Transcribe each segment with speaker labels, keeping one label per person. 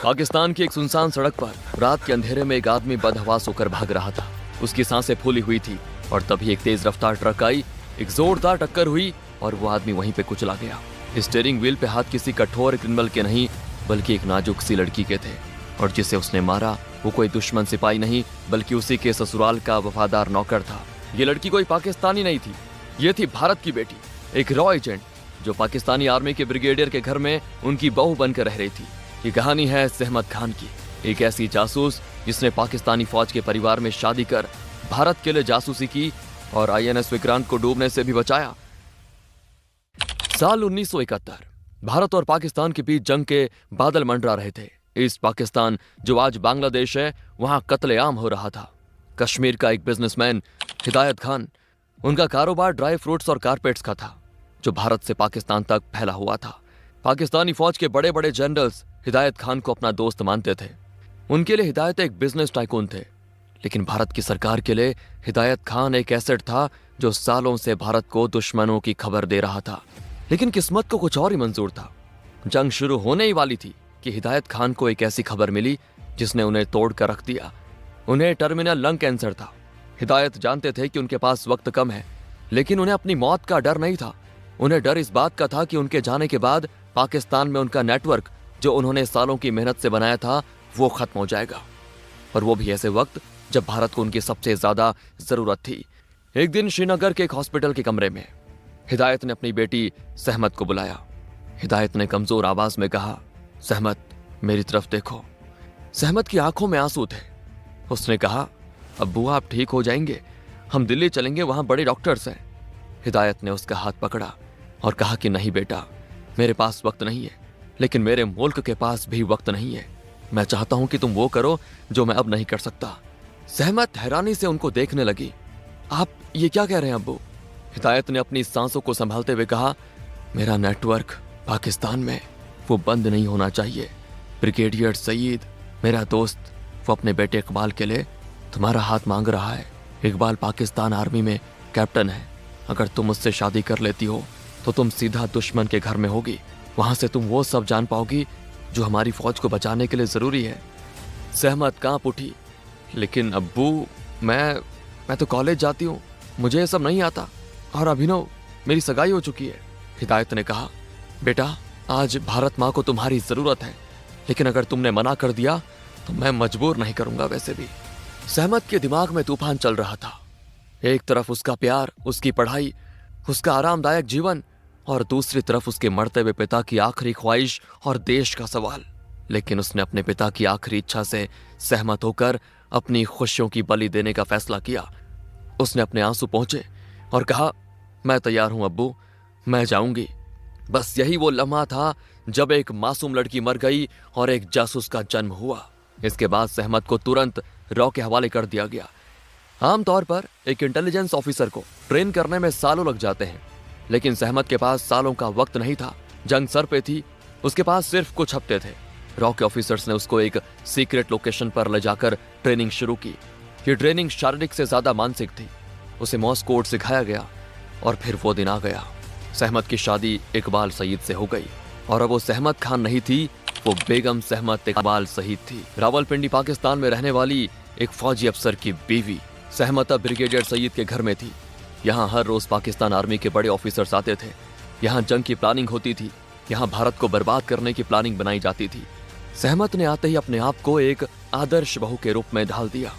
Speaker 1: पाकिस्तान की एक सुनसान सड़क पर रात के अंधेरे में एक आदमी बदहवास होकर भाग रहा था। उसकी सांसें फूली हुई थी और तभी एक तेज रफ्तार ट्रक आई, एक जोरदार टक्कर हुई और वो आदमी वहीं पे कुचला गया। स्टीयरिंग व्हील पे हाथ किसी कठोर क्रिमिनल के नहीं बल्कि एक नाजुक सी लड़की के थे और जिसे उसने मारा वो कोई दुश्मन सिपाही नहीं बल्कि उसी के ससुराल का वफादार नौकर था। ये लड़की कोई पाकिस्तानी नहीं थी, ये थी भारत की बेटी, एक रॉ एजेंट जो पाकिस्तानी आर्मी के ब्रिगेडियर के घर में उनकी बहू बनकर रह रही थी। ये कहानी है सहमत खान की, एक ऐसी जासूस जिसने पाकिस्तानी फौज के परिवार में शादी कर भारत के लिए जासूसी की और INS विक्रांत को डूबने से भी बचाया। साल 1971 भारत और पाकिस्तान के बीच जंग के बादल मंडरा रहे थे। ईस्ट पाकिस्तान जो आज बांग्लादेश है वहां कत्लेआम हो रहा था। कश्मीर का एक बिजनेसमैन हिदायत खान, उनका कारोबार ड्राई फ्रूट्स और कारपेट्स का था जो भारत से पाकिस्तान तक फैला हुआ था। पाकिस्तानी फौज के बड़े बड़े जनरल्स हिदायत खान को अपना दोस्त मानते थे। उनके लिए हिदायत एक बिजनेस टाइकून थे, लेकिन भारत की सरकार के लिए हिदायत खान एक एसेट था जो सालों से भारत को दुश्मनों की खबर दे रहा था। लेकिन किस्मत को कुछ और ही मंजूर था। जंग शुरू होने ही वाली थी कि हिदायत खान को एक ऐसी खबर मिली जिसने उन्हें तोड़ कर रख दिया। उन्हें टर्मिनल लंग कैंसर था। हिदायत जानते थे कि उनके पास वक्त कम है, लेकिन उन्हें अपनी मौत का डर नहीं था। उन्हें डर इस बात का था कि उनके जाने के बाद पाकिस्तान में उनका नेटवर्क जो उन्होंने सालों की मेहनत से बनाया था वो खत्म हो जाएगा, और वो भी ऐसे वक्त जब भारत को उनकी सबसे ज्यादा जरूरत थी। एक दिन श्रीनगर के एक हॉस्पिटल के कमरे में हिदायत ने अपनी बेटी सहमत को बुलाया। हिदायत ने कमजोर आवाज में कहा, सहमत मेरी तरफ देखो। सहमत की आंखों में आंसू थे। उसने कहा, अब्बू आप ठीक हो जाएंगे, हम दिल्ली चलेंगे, वहां बड़े डॉक्टर्स हैं। हिदायत ने उसका हाथ पकड़ा और कहा कि नहीं बेटा, मेरे पास वक्त नहीं है, लेकिन मेरे मुल्क के पास भी वक्त नहीं है। मैं चाहता हूं कि तुम वो करो जो मैं अब नहीं कर सकता। सहमत हैरानी से उनको देखने लगी। आप ये क्या कह रहे हैं अब्बू? हिदायत ने अपनी सांसों को संभालते हुए कहा, मेरा नेटवर्क पाकिस्तान में वो बंद नहीं होना चाहिए। ब्रिगेडियर सईद मेरा दोस्त, वो अपने बेटे इकबाल के लिए तुम्हारा हाथ मांग रहा है। इकबाल पाकिस्तान आर्मी में कैप्टन है। अगर तुम उससे शादी कर लेती हो तो तुम सीधा दुश्मन के घर में होगी। वहां से तुम वो सब जान पाओगी जो हमारी फौज को बचाने के लिए जरूरी है। सहमत कांप उठी, लेकिन अब्बू मैं तो कॉलेज जाती हूँ, मुझे ये सब नहीं आता, और अभिनव मेरी सगाई हो चुकी है। हिदायत ने कहा, बेटा आज भारत माँ को तुम्हारी जरूरत है, लेकिन अगर तुमने मना कर दिया तो मैं मजबूर नहीं करूंगा। वैसे भी सहमत के दिमाग में तूफान चल रहा था। एक तरफ उसका प्यार, उसकी पढ़ाई, उसका आरामदायक जीवन, और दूसरी तरफ उसके मरते हुए पिता की आखिरी ख्वाहिश और देश का सवाल। लेकिन उसने अपने पिता की आखिरी इच्छा से सहमत होकर अपनी खुशियों की बलि देने का फैसला किया। उसने अपने आंसू पोंछे और कहा, मैं तैयार हूं अब्बू, मैं जाऊंगी। बस यही वो लम्हा था जब एक मासूम लड़की मर गई और एक जासूस का जन्म हुआ। इसके बाद सहमत को तुरंत रॉ के हवाले कर दिया गया। आमतौर पर एक इंटेलिजेंस ऑफिसर को ट्रेन करने में सालों लग जाते हैं, लेकिन सहमत के पास सालों का वक्त नहीं था। जंग सर पे थी, उसके पास सिर्फ कुछ हफ्ते थे। रॉ के ऑफिसर्स ने उसको एक सीक्रेट लोकेशन पर ले जाकर ट्रेनिंग शुरू की। ये ट्रेनिंग शारीरिक से ज्यादा मानसिक थी। उसे मॉर्स कोड सिखाया गया और फिर वो दिन आ गया। सहमत की शादी इकबाल सईद से हो गई, और अब वो सहमत खान नहीं थी, वो बेगम सहमत इकबाल सईद थी, रावलपिंडी पाकिस्तान में रहने वाली एक फौजी अफसर की बीवी। सहमत अब ब्रिगेडियर सईद के घर में थी। यहाँ हर रोज पाकिस्तान आर्मी के बड़े ऑफिसर्स आते थे। यहाँ जंग की प्लानिंग होती थी। यहाँ भारत को बर्बाद करने की प्लानिंग बनाई जाती थी। सहमत ने आते ही अपने आप को एक आदर्श बहू के रूप में ढाल दिया।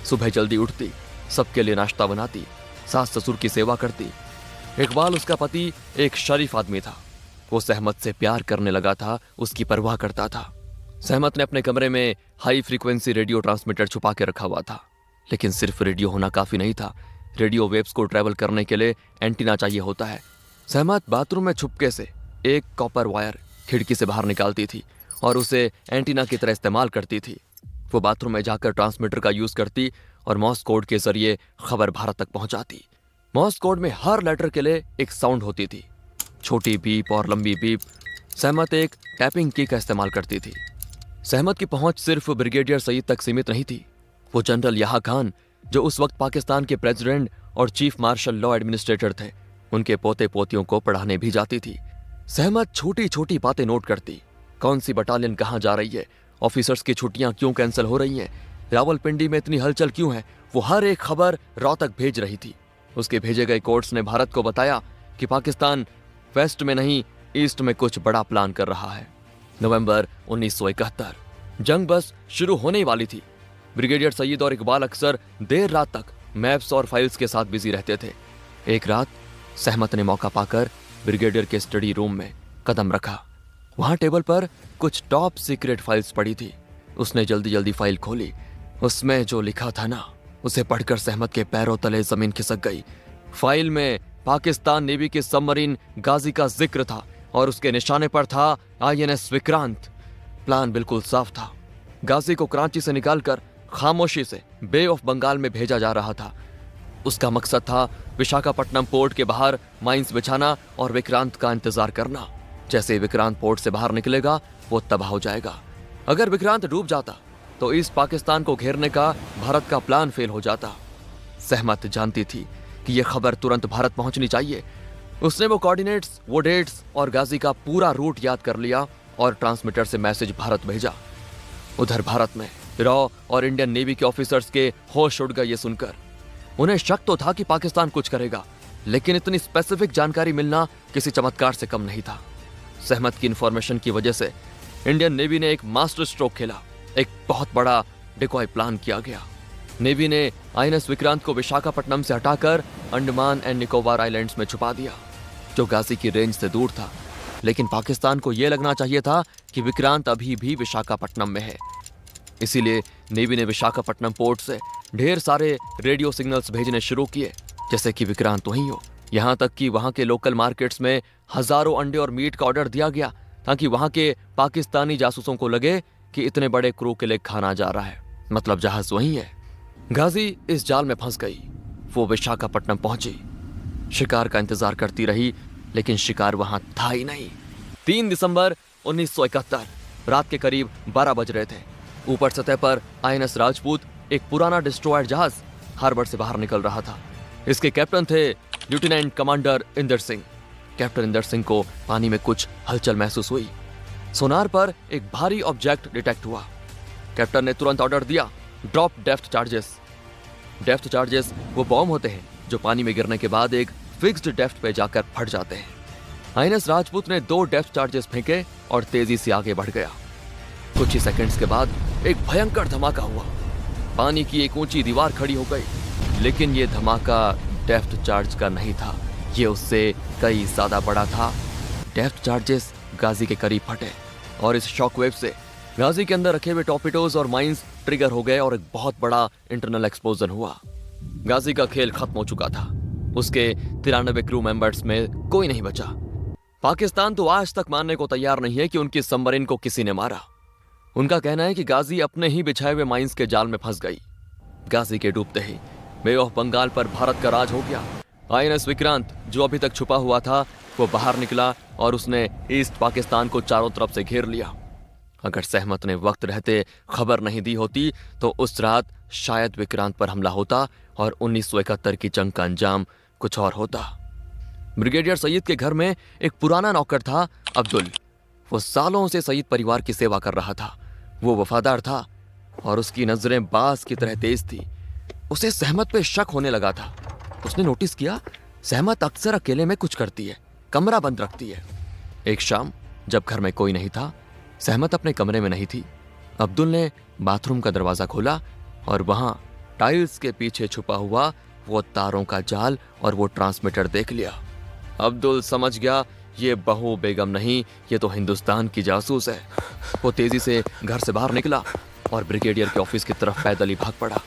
Speaker 1: सुबह जल्दी उठती, सबके लिए नाश्ता बनाती, सास ससुर की सेवा करती। इकबाल उसका पति एक शरीफ आदमी था। वो सहमत से प्यार करने लगा था, उसकी परवाह करता था। सहमत ने अपने कमरे में हाई फ्रीक्वेंसी रेडियो ट्रांसमीटर छुपा के रखा हुआ था, लेकिन सिर्फ रेडियो होना काफी नहीं था। रेडियो वेव्स को ट्रेवल करने के लिए एंटीना चाहिए होता है। सहमत बाथरूम में छुपके से एक कॉपर वायर खिड़की से बाहर निकालती थी और उसे एंटीना की तरह इस्तेमाल करती थी। वो बाथरूम में जाकर ट्रांसमीटर का यूज करती और मॉर्स कोड के जरिए खबर भारत तक पहुंचाती। मॉर्स कोड में हर लेटर के लिए एक साउंड होती थी, छोटी बीप और लंबी बीप। सहमत एक टैपिंग की का इस्तेमाल करती थी। सहमत की पहुंच सिर्फ ब्रिगेडियर सईद तक सीमित नहीं थी। वो जनरल याह्या खान, जो उस वक्त पाकिस्तान के प्रेसिडेंट और चीफ मार्शल लॉ एडमिनिस्ट्रेटर थे, उनके पोते पोतियों को पढ़ाने भी जाती थी। सहमत छोटी छोटी बातें नोट करती, कौन सी बटालियन कहाँ जा रही है ऑफिसर्स की छुट्टियां क्यों कैंसिल हो रही हैं, रावलपिंडी में इतनी हलचल क्यों है, वो हर एक खबर रॉ तक भेज रही थी। उसके भेजे गए कोर्ट्स ने भारत को बताया कि पाकिस्तान वेस्ट में नहीं, ईस्ट में कुछ बड़ा प्लान कर रहा है। नवंबर 1971, जंग बस शुरू होने ही वाली थी। ब्रिगेडियर सईद और इकबाल अक्सर देर रात तक मैप्स और फाइल्स के साथ बिजी रहते थे। एक रात सहमत ने मौका पाकर ब्रिगेडियर के स्टडी रूम में कदम रखा। वहां टेबल पर कुछ टॉप सीक्रेट फाइल्स पड़ी थी। उसने जल्दी जल्दी फाइल खोली। उसमें जो लिखा था ना, उसे पढ़कर सहमत के पैरों तले जमीन खिसक गई। फाइल में पाकिस्तान नेवी के सबमरीन गाजी का जिक्र था और उसके निशाने पर था INS विक्रांत। प्लान बिल्कुल साफ था। गाजी को कराची से निकालकर खामोशी से बे ऑफ बंगाल में भेजा जा रहा था। उसका मकसद था विशाखापट्टनम पोर्ट के बाहर माइंस बिछाना और विक्रांत का इंतजार करना। जैसे ही विक्रांत पोर्ट से बाहर निकलेगा वो तबाह हो जाएगा। अगर विक्रांत डूब जाता तो ईस्ट पाकिस्तान को घेरने का भारत का प्लान फेल हो जाता। सहमत जानती थी कि यह खबर तुरंत भारत पहुंचनी चाहिए। उसने वो कोऑर्डिनेट्स, वो डेट्स और गाजी का पूरा रूट याद कर लिया और ट्रांसमीटर से मैसेज भारत भेजा। उधर भारत में रॉ और इंडियन नेवी के ऑफिसर्स के होश उड़ गए ये सुनकर। उन्हें शक तो था कि पाकिस्तान कुछ करेगा, लेकिन इतनी स्पेसिफिक जानकारी मिलना किसी चमत्कार से कम नहीं था। सहमत की इंफॉर्मेशन की वजह से इंडियन नेवी ने एक मास्टर स्ट्रोक खेला। एक बहुत बड़ा डिकॉय प्लान किया गया। नेवी ने INS विक्रांत को विशाखापट्टनम से हटाकर अंडमान एंड निकोबार आइलैंड्स में छुपा दिया, जो गाजी की रेंज से दूर था। लेकिन पाकिस्तान को यह लगना चाहिए था कि विक्रांत अभी भी विशाखापट्टनम में है। इसीलिए नेवी ने विशाखापट्टनम पोर्ट से ढेर सारे रेडियो सिग्नल्स भेजने शुरू किए, जैसे कि विक्रांत वहीं हो। यहां तक कि वहां के लोकल मार्केट्स में हजारों अंडे और मीट का ऑर्डर दिया गया ताकि वहां के पाकिस्तानी जासूसों को लगे कि इतने बड़े क्रू के लिए खाना जा रहा है, मतलब जहाज वहीं है। गाजी इस जाल में फंस गई। वो विशाखापट्टनम पहुंची, शिकार का इंतजार करती रही, लेकिन शिकार वहां था ही नहीं। 3 दिसंबर 1971 रात के करीब 12 बज रहे थे। ऊपर सतह पर INS राजपूत, एक पुराना डिस्ट्रॉयर जहाज, हार्बर से बाहर निकल रहा था। इसके कैप्टन थे lieutenant commander Inder Singh. Captain Inder Singh को पानी में कुछ हलचल महसूस हुई। सोनार पर एक भारी ऑब्जेक्ट डिटेक्ट हुआ। कैप्टन ने तुरंत ऑर्डर दिया, drop depth charges. Depth charges वो बॉम्ब होते हैं जो पानी में गिरने के बाद एक फिक्स्ड डेप्थ पे जाकर फट जाते हैं। INS राजपूत ने 2 डेप्थ चार्जेस फेंके और तेजी से आगे बढ़ गया। कुछ ही सेकंड्स के बाद एक भयंकर धमाका हुआ। पानी की एक ऊंची दीवार खड़ी हो गई, लेकिन यह धमाका डेप्थ चार्ज का नहीं था, ये उससे कई ज्यादा बड़ा था। डेप्थ चार्जेस गाजी के करीब फटे और इस शॉकवेव से गाजी के अंदर रखे हुए टॉर्पीडोज और माइंस ट्रिगर हो गए और एक बहुत बड़ा इंटरनल एक्सप्लोजन हुआ। गाजी का खेल खत्म हो चुका था। उसके 93 क्रू मेंबर्स में कोई नहीं बचा। पाकिस्तान तो आज तक मानने को तैयार नहीं है कि उनकी सबमरीन को किसी ने मारा। उनका कहना है कि गाजी अपने ही बिछाए हुए माइंस के जाल में फंस गई। गाजी के डूबते ही बे ऑफ बंगाल पर भारत का राज हो गया। INS विक्रांत, जो अभी तक छुपा हुआ था, वो बाहर निकला और उसने ईस्ट पाकिस्तान को चारों तरफ से घेर लिया। अगर सहमत ने वक्त रहते खबर नहीं दी होती तो उस रात शायद विक्रांत पर हमला होता और 1971 की जंग का अंजाम कुछ और होता। ब्रिगेडियर सईद के घर में एक पुराना नौकर था, अब्दुल। वो सालों से सईद परिवार की सेवा कर रहा था। वो वफादार था और उसकी नजरें बाज की तरह तेज थी। उसे सहमत पे शक होने लगा था। उसने नोटिस किया सहमत अक्सर अकेले में कुछ करती है, कमरा बंद रखती है। एक शाम जब घर में कोई नहीं था, सहमत अपने कमरे में नहीं थी। अब्दुल ने बाथरूम का दरवाजा खोला और वहां टाइल्स के पीछे छुपा हुआ वो तारों का जाल और वो ट्रांसमीटर देख लिया। अब्दुल समझ गया ये बहू बेगम नहीं, ये तो हिंदुस्तान की जासूस है। वो तेजी से घर से बाहर निकला और ब्रिगेडियर के ऑफिस की तरफ पैदल ही भाग पड़ा।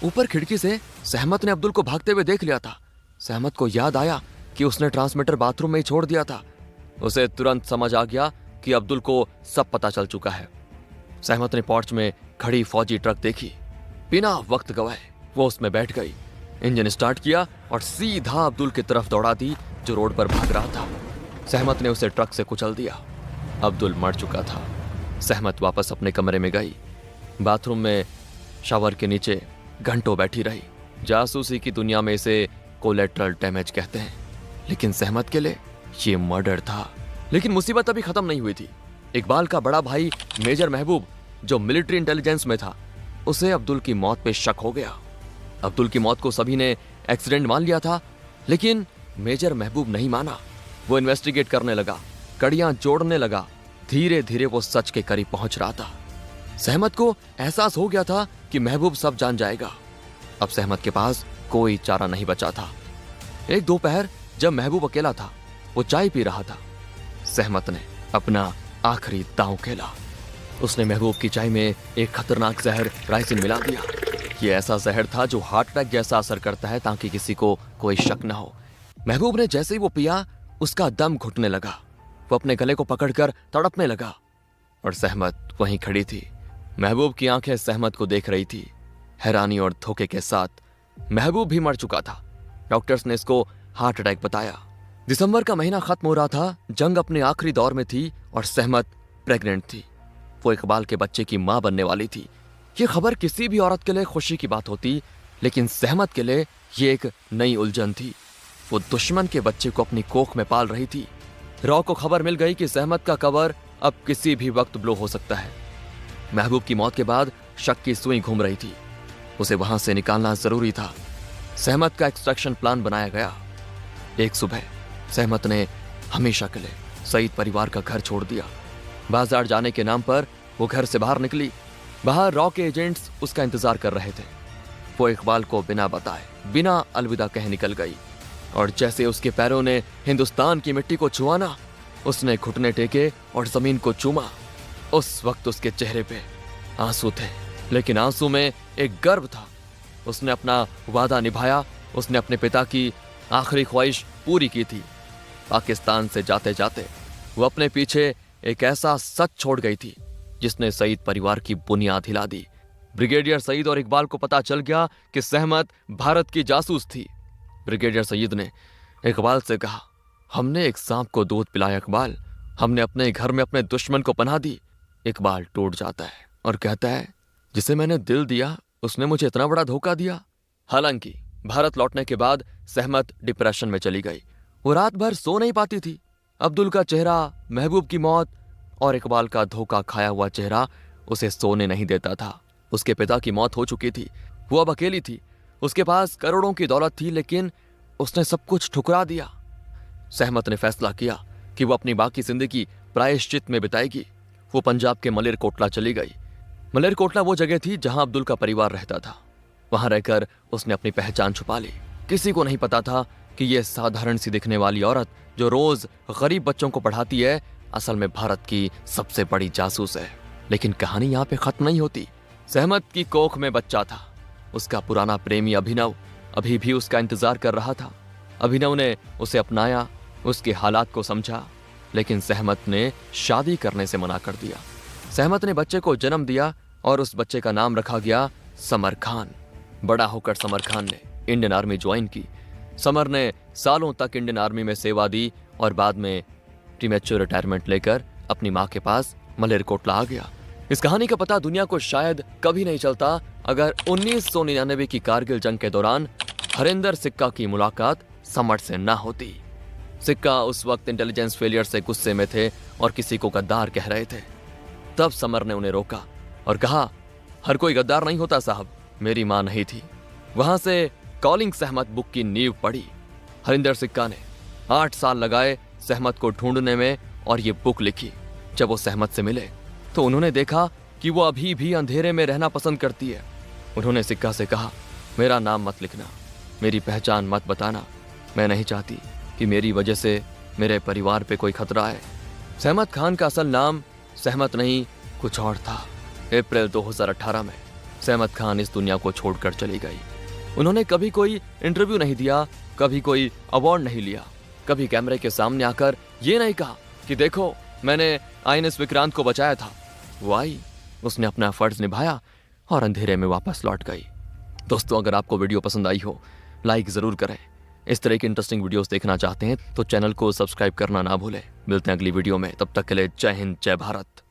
Speaker 1: ऊपर खिड़की से सहमत ने अब्दुल को भागते हुए देख लिया था। सहमत को याद आया कि उसने ट्रांसमीटर बाथरूम में ही छोड़ दिया था। उसे तुरंत समझ आ गया कि अब्दुल को सब पता चल चुका है। सहमत ने पोर्च में खड़ी फौजी ट्रक देखी। बिना वक्त गवाए वो उसमें बैठ गई, इंजन स्टार्ट किया और सीधा अब्दुल की तरफ दौड़ा दी जो रोड पर भाग रहा था। सहमत ने उसे ट्रक से कुचल दिया। अब्दुल मर चुका था। सहमत वापस अपने कमरे में गई। बाथरूम में शावर के नीचे घंटों बैठी रही। जासूसी की दुनिया में इसे कोलेटरल डैमेज कहते हैं, लेकिन सहमत के लिए ये मर्डर था। लेकिन मुसीबत अभी खत्म नहीं हुई थी। इकबाल का बड़ा भाई मेजर महबूब जो मिलिट्री इंटेलिजेंस में था, उसे अब्दुल की मौत पे शक हो गया। अब्दुल की मौत को सभी ने एक्सीडेंट मान लिया था, लेकिन मेजर महबूब नहीं माना। वो इन्वेस्टिगेट करने लगा, कड़ियां जोड़ने लगा। धीरे धीरे वो सच के करीब पहुंच रहा था। सहमत को एहसास हो गया था कि महबूब सब जान जाएगा। अब सहमत के पास कोई चारा नहीं बचा था। एक दोपहर जब महबूब अकेला था, वो चाय पी रहा था, सहमत ने अपना आखिरी दांव खेला। उसने महबूब की चाय में एक खतरनाक जहर राइसिन मिला दिया। ये ऐसा जहर था जो हार्ट अटैक जैसा असर करता है, ताकि किसी को कोई शक न हो। महबूब ने जैसे ही वो पिया, उसका दम घुटने लगा। वो अपने गले को पकड़कर तड़पने लगा और सहमत वहीं खड़ी थी। महबूब की आंखें सहमत को देख रही थी, हैरानी और धोखे के साथ। महबूब भी मर चुका था। डॉक्टर्स ने इसको हार्ट अटैक बताया। दिसंबर का महीना खत्म हो रहा था, जंग अपने आखिरी दौर में थी और सहमत प्रेग्नेंट थी। वो इकबाल के बच्चे की मां बनने वाली थी। ये खबर किसी भी औरत के लिए खुशी की बात होती, लेकिन सहमत के लिए ये एक नई उलझन थी। वो दुश्मन के बच्चे को अपनी कोख में पाल रही थी। रॉ को खबर मिल गई कि सहमत का कबर अब किसी भी वक्त ब्लो हो सकता है। महबूब की मौत के बाद शक की सुई घूम रही थी। उसे वहां से निकालना जरूरी था। सहमत का एक्सट्रैक्शन प्लान बनाया गया। एक सुबह सहमत ने हमेशा के लिए सईद परिवार का घर छोड़ दिया। बाजार जाने के नाम पर वो घर से बाहर निकली। बाहर रॉ के एजेंट्स उसका इंतजार कर रहे थे। वो इकबाल को बिना बताए, बिना अलविदा कहे निकल गई और जैसे उसके पैरों ने हिंदुस्तान की मिट्टी को छुआना, उसने घुटने टेके और जमीन को चूमा। उस वक्त उसके चेहरे पे आंसू थे, लेकिन आंसू में एक गर्व था। उसने अपना वादा निभाया। उसने अपने पिता की आखिरी ख्वाहिश पूरी की थी। पाकिस्तान से जाते जाते वो अपने पीछे एक ऐसा सच छोड़ गई थी जिसने सईद परिवार की बुनियाद हिला दी। ब्रिगेडियर सईद और इकबाल को पता चल गया कि सहमत भारत की जासूस थी। ब्रिगेडियर सईद ने इकबाल से कहा, हमने एक सांप को दूध पिलाया इकबाल, हमने अपने घर में अपने दुश्मन को पनाह दी। इकबाल टूट जाता है और कहता है, जिसे मैंने दिल दिया उसने मुझे इतना बड़ा धोखा दिया। हालांकि भारत लौटने के बाद सहमत डिप्रेशन में चली गई। वो रात भर सो नहीं पाती थी। अब्दुल का चेहरा, महबूब की मौत और इकबाल का धोखा खाया हुआ चेहरा उसे सोने नहीं देता था। उसके पिता की मौत हो चुकी थी। वो अब अकेली थी। उसके पास करोड़ों की दौलत थी, लेकिन उसने सब कुछ ठुकरा दिया। सहमत ने फैसला किया कि वो अपनी बाकी जिंदगी प्रायश्चित में बिताएगी। वो पंजाब के मलेरकोटला चली गई। मलेरकोटला वो जगह थी जहां अब्दुल का परिवार रहता था। वहां रहकर उसने अपनी पहचान छुपा ली। किसी को नहीं पता था कि यह साधारण सी दिखने वाली औरत जो रोज गरीब बच्चों को पढ़ाती है, असल में भारत की सबसे बड़ी जासूस है। लेकिन कहानी यहाँ पे खत्म नहीं होती। सहमत की कोख में बच्चा था। उसका पुराना प्रेमी अभिनव अभी भी उसका इंतजार कर रहा था। अभिनव ने उसे अपनाया, उसके हालात को समझा, लेकिन सहमत ने शादी करने से मना कर दिया। सहमत ने बच्चे को जन्म दिया और उस बच्चे का नाम रखा गया समर खान। बड़ा होकर समर खान ने इंडियन आर्मी ज्वाइन की। समर ने सालों तक इंडियन आर्मी में सेवा दी और बाद में प्रीमेच्योर रिटायरमेंट लेकर अपनी मां के पास मलेरकोटला आ गया। इस कहानी का पता दुनिया को शायद कभी नहीं चलता अगर 1999 की कारगिल जंग के दौरान हरिंदर सिक्का की मुलाकात समर से ना होती। सिक्का उस वक्त इंटेलिजेंस फेलियर से गुस्से में थे और किसी को गद्दार कह रहे थे। तब समर ने उन्हें रोका और कहा, हर कोई गद्दार नहीं होता साहब, मेरी मां नहीं थी। वहां से कॉलिंग सहमत बुक की नींव पड़ी। हरिंदर सिक्का ने 8 साल लगाए सहमत को ढूंढने में और ये बुक लिखी। जब वो सहमत से मिले तो उन्होंने देखा कि वो अभी भी अंधेरे में रहना पसंद करती है। उन्होंने सिक्का से कहा, मेरा नाम मत लिखना, मेरी पहचान मत बताना, मैं नहीं चाहती कि मेरी वजह से मेरे परिवार पे कोई खतरा है। सहमत खान का असल नाम सहमत नहीं कुछ और था। अप्रैल 2018 में सहमत खान इस दुनिया को छोड़कर चली गई। उन्होंने कभी कोई इंटरव्यू नहीं दिया, कभी कोई अवार्ड नहीं लिया, कभी कैमरे के सामने आकर ये नहीं कहा कि देखो मैंने INS विक्रांत को बचाया था। वो आई, उसने अपना फर्ज निभाया और अंधेरे में वापस लौट गई। दोस्तों, अगर आपको वीडियो पसंद आई हो लाइक जरूर करें। इस तरह की इंटरेस्टिंग वीडियोस देखना चाहते हैं तो चैनल को सब्सक्राइब करना ना भूलें। मिलते हैं अगली वीडियो में, तब तक के लिए जय हिंद, जय भारत।